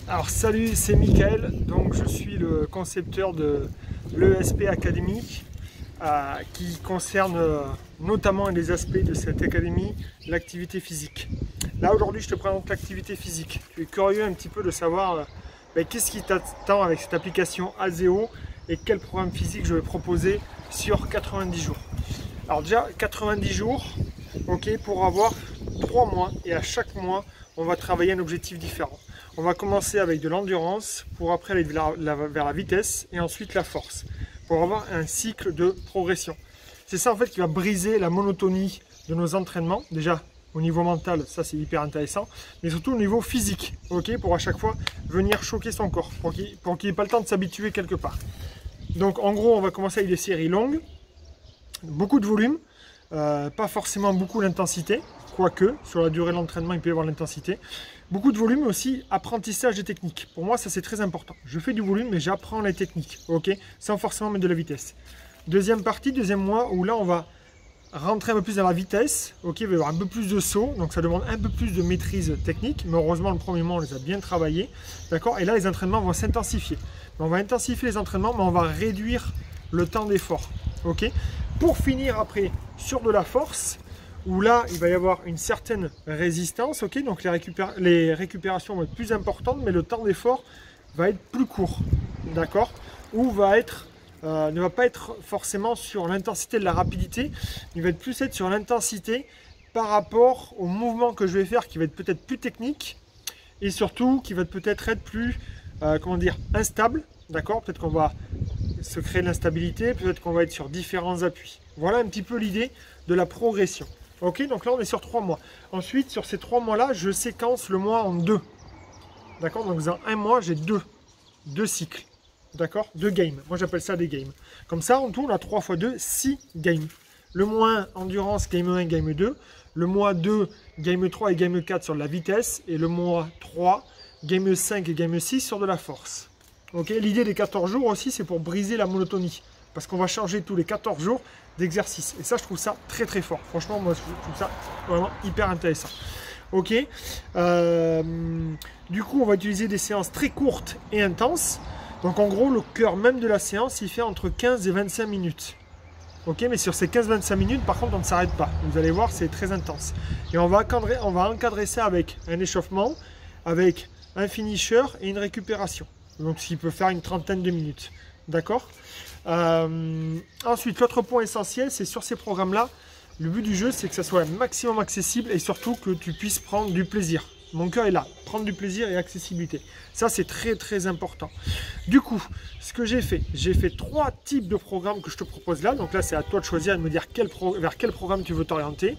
Alors salut, c'est Mickaël, donc je suis le concepteur de l'ESP Academy qui concerne notamment les aspects de cette académie, l'activité physique. Là aujourd'hui je te présente l'activité physique. Tu es curieux un petit peu de savoir qu'est-ce qui t'attend avec cette application Azeo et quel programme physique je vais proposer sur 90 jours. Alors déjà 90 jours, ok, pour avoir 3 mois et à chaque mois on va travailler un objectif différent. On va commencer avec de l'endurance pour après aller vers la vitesse et ensuite la force pour avoir un cycle de progression. C'est ça en fait qui va briser la monotonie de nos entraînements. Déjà au niveau mental, ça c'est hyper intéressant, mais surtout au niveau physique, ok, pour à chaque fois venir choquer son corps, pour qu'il n'ait pas le temps de s'habituer quelque part. Donc en gros on va commencer avec des séries longues, beaucoup de volume, pas forcément beaucoup d'intensité, quoique sur la durée de l'entraînement il peut y avoir l'intensité. Beaucoup de volume, mais aussi apprentissage des techniques. Pour moi, ça c'est très important. Je fais du volume, mais j'apprends les techniques, ok, sans forcément mettre de la vitesse. Deuxième partie, deuxième mois, où là on va rentrer un peu plus dans la vitesse, ok, il va y avoir un peu plus de sauts, donc ça demande un peu plus de maîtrise technique, mais heureusement le premier mois on les a bien travaillés, d'accord. Et là les entraînements vont s'intensifier. On va intensifier les entraînements, mais on va réduire le temps d'effort, ok. Pour finir après sur de la force, où là, il va y avoir une certaine résistance, ok, donc les récupérations vont être plus importantes, mais le temps d'effort va être plus court, d'accord, ou ne va pas être forcément sur l'intensité de la rapidité, il va être plus être sur l'intensité par rapport au mouvement que je vais faire, qui va être peut-être plus technique, et surtout qui va peut-être être plus, instable, d'accord, peut-être qu'on va se créer de l'instabilité, peut-être qu'on va être sur différents appuis. Voilà un petit peu l'idée de la progression. Ok, donc là on est sur 3 mois. Ensuite, sur ces 3 mois-là, je séquence le mois en 2. D'accord, donc dans un mois, j'ai deux cycles. D'accord, 2 games. Moi j'appelle ça des games. Comme ça, en tout, on a 3 x 2, 6 games. Le mois 1, endurance, game 1, game 2. Le mois 2, game 3 et game 4 sur de la vitesse. Et le mois 3, game 5 et game 6 sur de la force. Ok, l'idée des 14 jours aussi, c'est pour briser la monotonie. Parce qu'on va changer tous les 14 jours d'exercice. Et ça, je trouve ça très très fort. Franchement, moi, je trouve ça vraiment hyper intéressant. Ok. Du coup, on va utiliser des séances très courtes et intenses. Donc, en gros, le cœur même de la séance, il fait entre 15 et 25 minutes. Ok, mais sur ces 15-25 minutes, par contre, on ne s'arrête pas. Vous allez voir, c'est très intense. Et on va encadrer ça avec un échauffement, avec un finisher et une récupération. Donc, ce qui peut faire une trentaine de minutes. D'accord. Ensuite, l'autre point essentiel, c'est sur ces programmes-là, le but du jeu, c'est que ça soit un maximum accessible et surtout que tu puisses prendre du plaisir. Mon cœur est là, prendre du plaisir et accessibilité. Ça, c'est très très important. Du coup, ce que j'ai fait 3 types de programmes que je te propose là. Donc là, c'est à toi de choisir et de me dire vers quel programme tu veux t'orienter.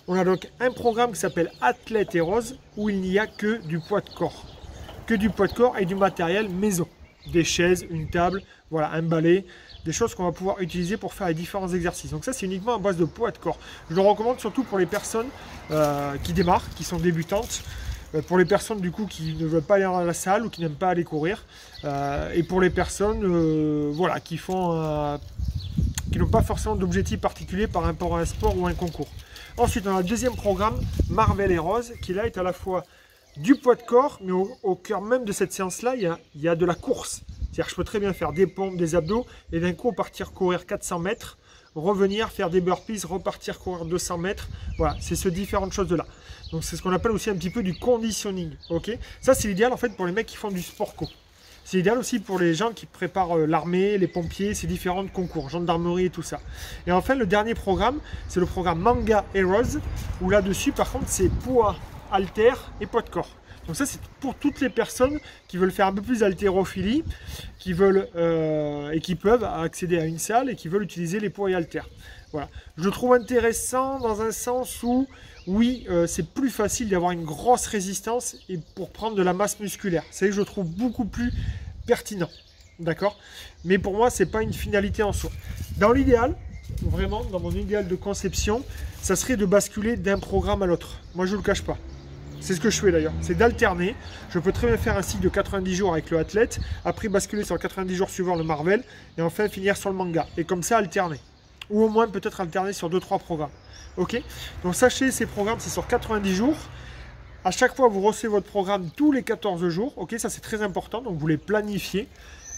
On a donc un programme qui s'appelle Athlète et Rose, où il n'y a que du poids de corps. Que du poids de corps et du matériel maison. Des chaises, une table, voilà, un balai, des choses qu'on va pouvoir utiliser pour faire les différents exercices. Donc ça, c'est uniquement à base de poids de corps. Je le recommande surtout pour les personnes qui démarrent, qui sont débutantes, pour les personnes du coup qui ne veulent pas aller à la salle ou qui n'aiment pas aller courir, et pour les personnes voilà, qui n'ont pas forcément d'objectif particulier par rapport à un sport ou un concours. Ensuite, on a le deuxième programme, Marvel et Rose, qui là est à la fois du poids de corps, mais au cœur même de cette séance-là, il y a de la course. C'est-à-dire que je peux très bien faire des pompes, des abdos, et d'un coup partir courir 400 mètres, revenir, faire des burpees, repartir courir 200 mètres. Voilà, c'est ces différentes choses-là. Donc c'est ce qu'on appelle aussi un petit peu du conditioning. Ok, ça c'est l'idéal en fait pour les mecs qui font du sport co. C'est idéal aussi pour les gens qui préparent l'armée, les pompiers, ces différents concours, gendarmerie et tout ça. Et enfin, le dernier programme, c'est le programme Manga Heroes, où là-dessus, par contre, c'est poids, haltère et poids de corps. Donc ça, c'est pour toutes les personnes qui veulent faire un peu plus d'haltérophilie, qui veulent et qui peuvent accéder à une salle et qui veulent utiliser les poids et haltères. Voilà. Je le trouve intéressant dans un sens où, oui, c'est plus facile d'avoir une grosse résistance et pour prendre de la masse musculaire. C'est que je le trouve beaucoup plus pertinent. D'accord? Mais pour moi, ce n'est pas une finalité en soi. Dans l'idéal, vraiment, dans mon idéal de conception, ça serait de basculer d'un programme à l'autre. Moi, je ne le cache pas. C'est ce que je fais d'ailleurs, c'est d'alterner. Je peux très bien faire un cycle de 90 jours avec le athlète, après basculer sur le 90 jours suivant le Marvel, et enfin finir sur le manga. Et comme ça, alterner. Ou au moins peut-être alterner sur 2-3 programmes. Ok? Donc sachez, ces programmes, c'est sur 90 jours. À chaque fois, vous recevez votre programme tous les 14 jours. Ok, ça c'est très important, donc vous les planifiez.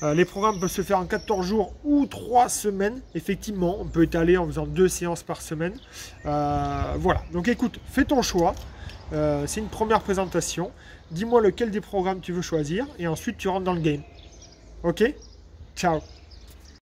Les programmes peuvent se faire en 14 jours ou 3 semaines. Effectivement, on peut étaler en faisant 2 séances par semaine. Voilà, donc écoute, fais ton choix. C'est une première présentation. Dis-moi lequel des programmes tu veux choisir et ensuite tu rentres dans le game. Ok? Ciao!